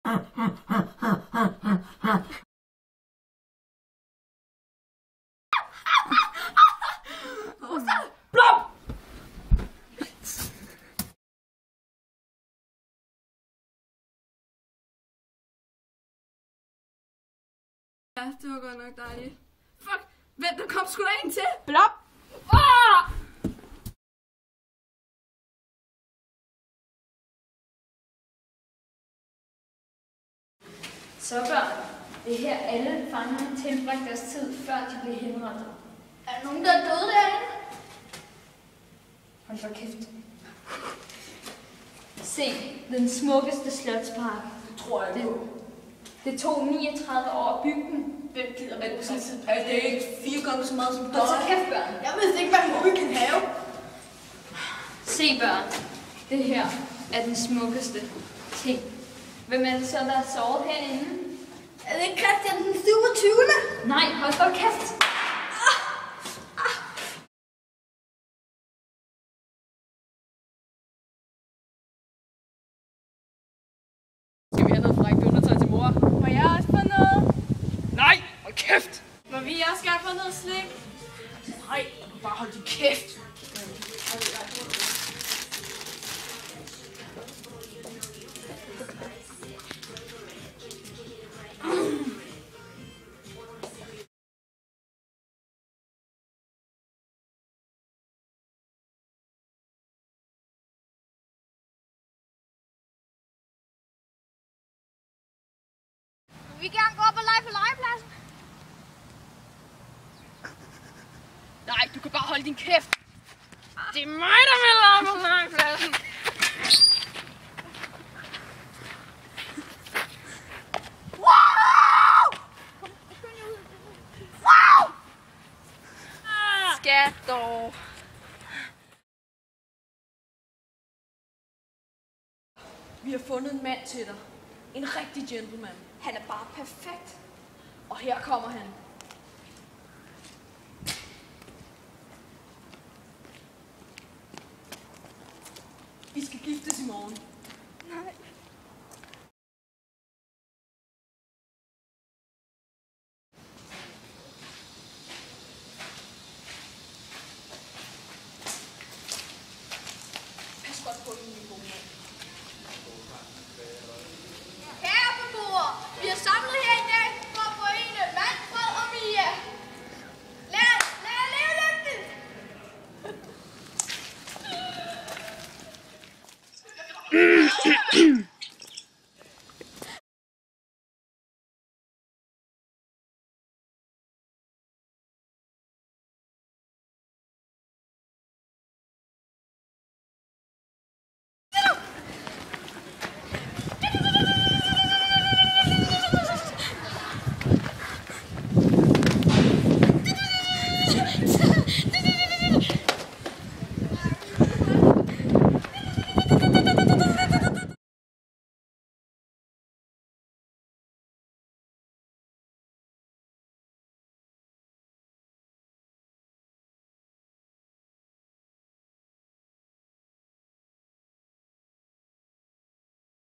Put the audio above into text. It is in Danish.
Blop! Ja, det var godt nok dejligt. Fuck! Vent, der kom sgu da en til! Blop! Så børn, det er her alle fangerne tilbragte deres tid, før de blev henrettet. Er der nogen, der er døde derinde? Hold for kæft. Se, den smukkeste slotspark. Det tror jeg på. Det tog 39 år at bygge den. Hvem gider bruge sin tid? Er det ikke 4 gange så meget som dig? Hold så kæft, børn. Jeg vidste ikke, man kunne bygge en have. Se, børn. Det her er den smukkeste ting. Hvem er det så, der har sovet herinde? Er det ikke Christian den 27. Nej, hold for kæft. Skal vi have noget frækt undertøj til mor? Må jeg også få noget? Nej, hold kæft! Må vi også gerne få noget slik? Nej, du kan bare holde din kæft. Vi vil gerne gå op og lege på legepladsen. Nej, du kan bare holde din kæft. Det er mig, der vil lege på legepladsen. Skat dog. Vi har fundet en mand til dig. En rigtig gentleman. Han er bare perfekt. Og her kommer han. Vi skal giftes i morgen. Nej.